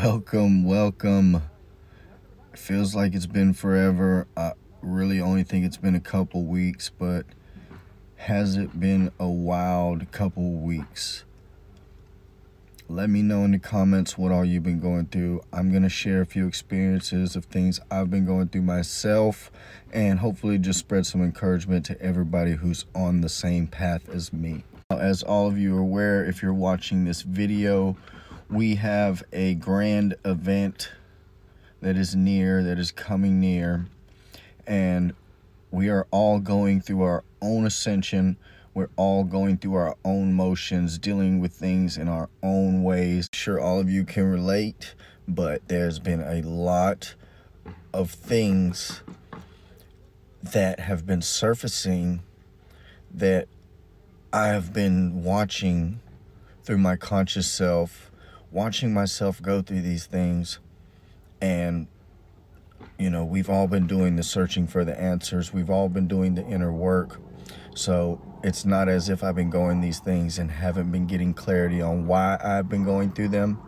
Welcome. It feels like it's been forever. I really only think it's been a couple weeks, but has it been a wild couple weeks? Let me know in the comments what all you've been going through. I'm going to share a few experiences of things I've been going through myself and hopefully just spread some encouragement to everybody who's on the same path as me. As all of you are aware, if you're watching this video, we have a grand event that is coming near, and we are all going through our own ascension. We're all going through our own motions, dealing with things in our own ways. I'm sure all of you can relate, but there's been a lot of things that have been surfacing that I have been watching through my conscious self, watching myself go through these things. And, you know, we've all been doing the searching for the answers. We've all been doing the inner work. So it's not as if I've been going these things and haven't been getting clarity on why I've been going through them.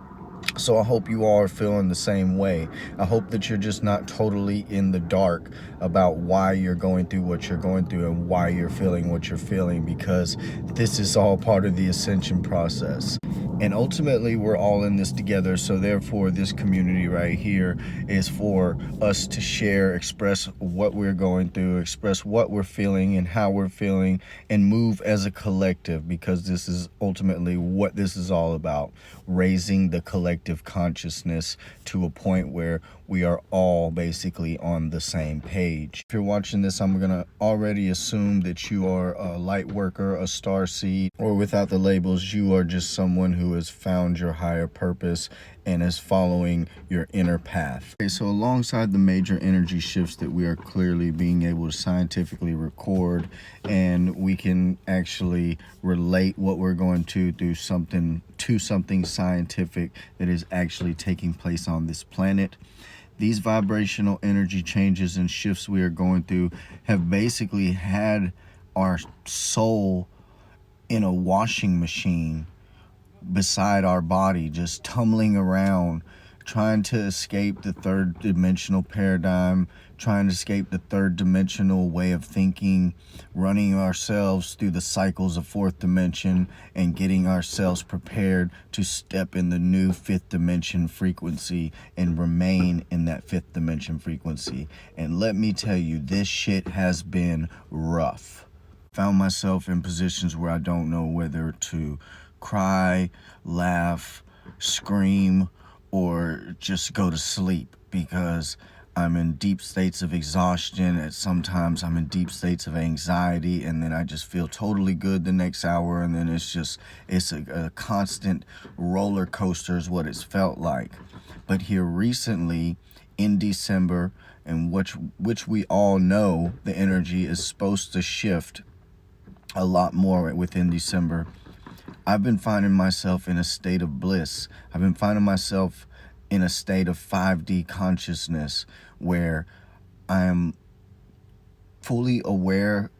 So I hope you all are feeling the same way. I hope that you're just not totally in the dark about why you're going through what you're going through and why you're feeling what you're feeling, because this is all part of the ascension process. And ultimately, we're all in this together. So therefore, this community right here is for us to share, express what we're going through, express what we're feeling and how we're feeling, and move as a collective, because this is ultimately what this is all about, raising the collective consciousness to a point where we are all basically on the same page. If you're watching this, I'm going to already assume that you are a light worker, a starseed, or without the labels, you are just someone who has found your higher purpose and is following your inner path. Okay, so alongside the major energy shifts that we are clearly being able to scientifically record, and we can actually relate what we're going to do something scientific that is actually taking place on this planet. These vibrational energy changes and shifts we are going through have basically had our soul in a washing machine beside our body, just tumbling around, trying to escape the third dimensional paradigm, trying to escape the third dimensional way of thinking, running ourselves through the cycles of fourth dimension and getting ourselves prepared to step in the new fifth dimension frequency and remain in that fifth dimension frequency. And let me tell you, this shit has been rough. Found myself in positions where I don't know whether to cry, laugh, scream, or just go to sleep, because I'm in deep states of exhaustion, and sometimes I'm in deep states of anxiety, and then I just feel totally good the next hour, and then it's a constant roller coaster is what it's felt like. But here recently in December, and which we all know the energy is supposed to shift a lot more within December, I've been finding myself in a state of bliss. I've been finding myself in a state of 5D consciousness where I am fully aware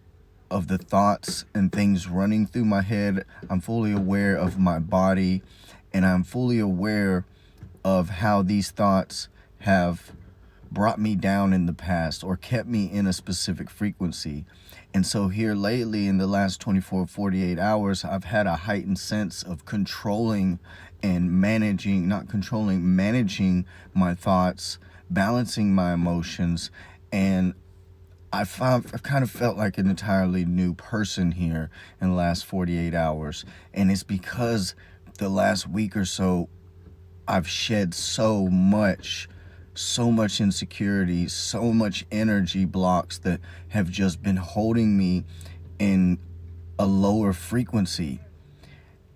of the thoughts and things running through my head. I'm fully aware of my body, and I'm fully aware of how these thoughts have brought me down in the past or kept me in a specific frequency. And so here lately, in the last 48 hours, I've had a heightened sense of controlling and managing my thoughts, balancing my emotions. And I've kind of felt like an entirely new person here in the last 48 hours. And it's because the last week or so, I've shed so much insecurity, so much energy blocks that have just been holding me in a lower frequency.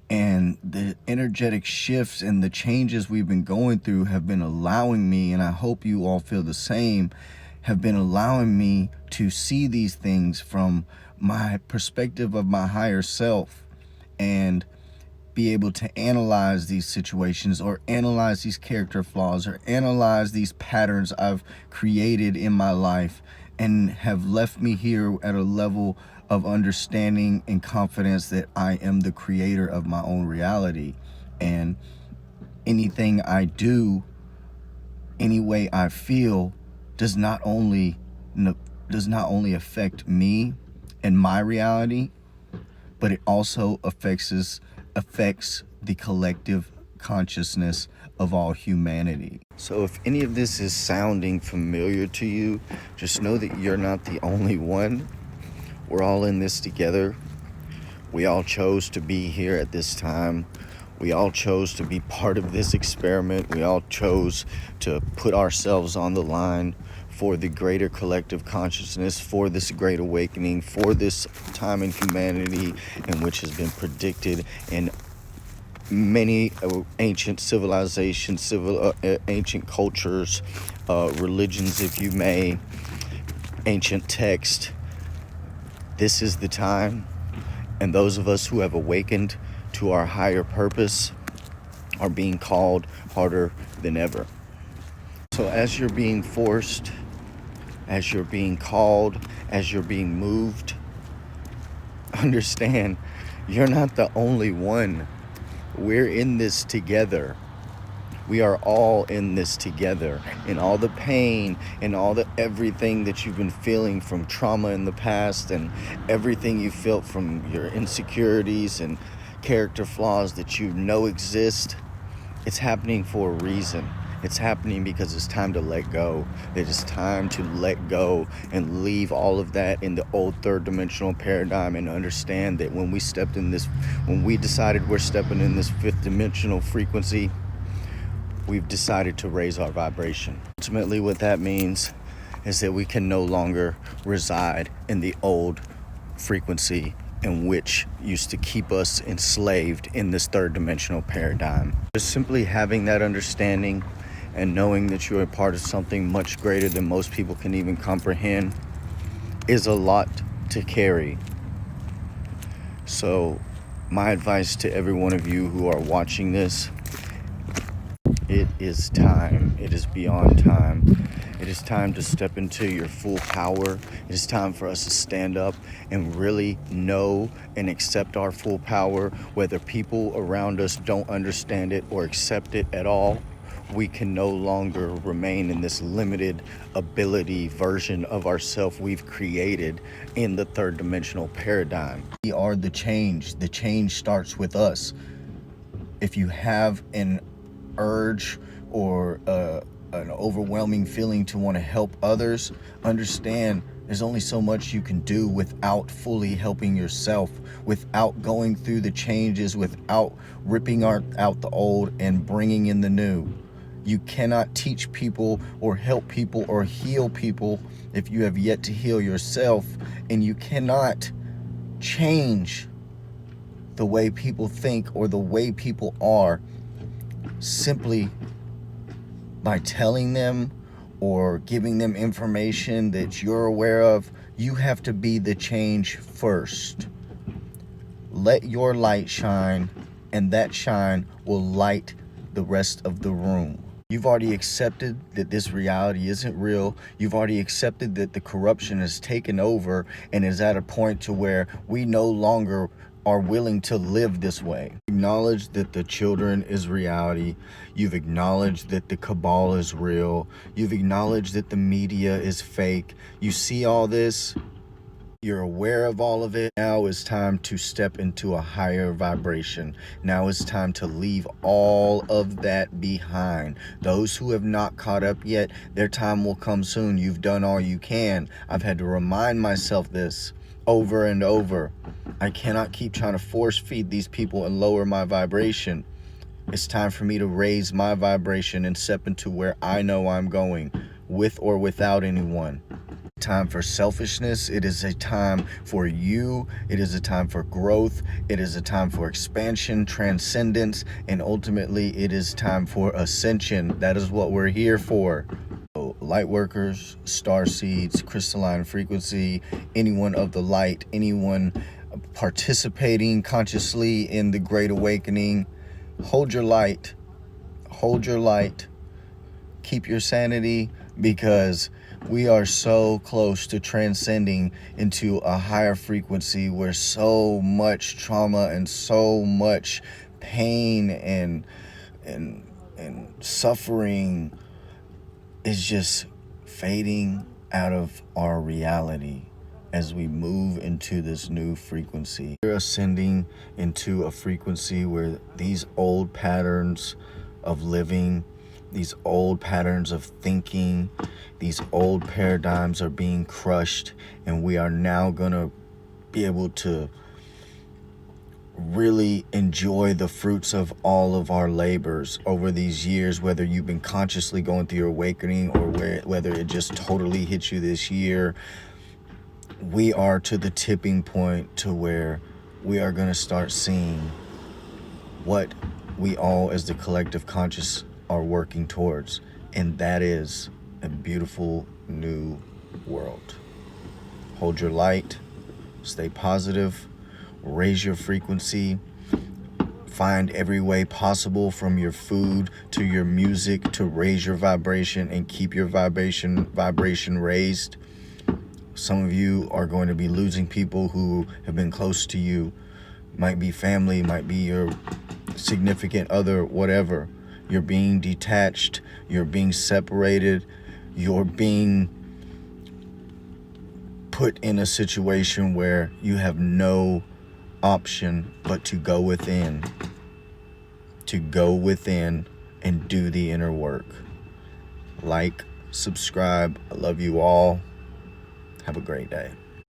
And the energetic shifts and the changes we've been going through have been allowing me, and I hope you all feel the same, have been allowing me to see these things from my perspective of my higher self, and be able to analyze these situations, or analyze these character flaws, or analyze these patterns I've created in my life, and have left me here at a level of understanding and confidence that I am the creator of my own reality. And anything I do any way I feel does not only affect me and my reality, but it also affects the collective consciousness of all humanity. So if any of this is sounding familiar to you, just know that you're not the only one. We're all in this together. We all chose to be here at this time. We all chose to be part of this experiment. We all chose to put ourselves on the line for the greater collective consciousness, for this great awakening, for this time in humanity in which has been predicted in many ancient civilizations, ancient cultures, religions, if you may, ancient text. This is the time, and those of us who have awakened to our higher purpose are being called harder than ever. So as you're being forced, as you're being called, as you're being moved, understand you're not the only one. We're in this together. We are all in this together. And all the pain and everything that you've been feeling from trauma in the past, and everything you felt from your insecurities and character flaws that you know exist, it's happening for a reason. It's happening because it's time to let go. It is time to let go and leave all of that in the old third dimensional paradigm, and understand that when we decided we're stepping in this fifth dimensional frequency, we've decided to raise our vibration. Ultimately, what that means is that we can no longer reside in the old frequency in which used to keep us enslaved in this third dimensional paradigm. Just simply having that understanding and knowing that you're a part of something much greater than most people can even comprehend is a lot to carry. So my advice to every one of you who are watching this, it is time. It is beyond time. It is time to step into your full power. It is time for us to stand up and really know and accept our full power. Whether people around us don't understand it or accept it at all, we can no longer remain in this limited ability version of ourselves we've created in the third dimensional paradigm. We are the change. The change starts with us. If you have an urge or an overwhelming feeling to want to help others, understand there's only so much you can do without fully helping yourself, without going through the changes, without ripping out the old and bringing in the new. You cannot teach people or help people or heal people if you have yet to heal yourself, and you cannot change the way people think or the way people are simply by telling them or giving them information that you're aware of. You have to be the change first. Let your light shine, and that shine will light the rest of the room. You've already accepted that this reality isn't real. You've already accepted that the corruption has taken over and is at a point to where we no longer are willing to live this way. Acknowledge that the children is reality. You've acknowledged that the cabal is real. You've acknowledged that the media is fake. You see all this. You're aware of all of it. Now is time to step into a higher vibration. Now is time to leave all of that behind. Those who have not caught up yet, their time will come soon. You've done all you can. I've had to remind myself this over and over. I cannot keep trying to force feed these people and lower my vibration. It's time for me to raise my vibration and step into where I know I'm going, with or without anyone. Time for selfishness. It is a time for you. It is a time for growth. It is a time for expansion, transcendence, and ultimately it is time for ascension. That is what we're here for. So, Lightworkers, star seeds, crystalline frequency, anyone of the light, anyone participating consciously in the great awakening, hold your light. Hold your light. Keep your sanity, because we are so close to transcending into a higher frequency where so much trauma and so much pain and suffering is just fading out of our reality as we move into this new frequency. We're ascending into a frequency where these old patterns of living, these old patterns of thinking, these old paradigms are being crushed, and we are now going to be able to really enjoy the fruits of all of our labors over these years, whether you've been consciously going through your awakening or whether it just totally hit you this year. We are to the tipping point to where we are going to start seeing what we all as the collective conscious are working towards, and that is a beautiful new world. Hold your light, stay positive, raise your frequency, find every way possible, from your food to your music, to raise your vibration and keep your vibration raised. Some of you are going to be losing people who have been close to you. Might be family, might be your significant other, whatever. You're being detached, you're being separated, you're being put in a situation where you have no option but to go within and do the inner work. Like, subscribe. I love you all. Have a great day.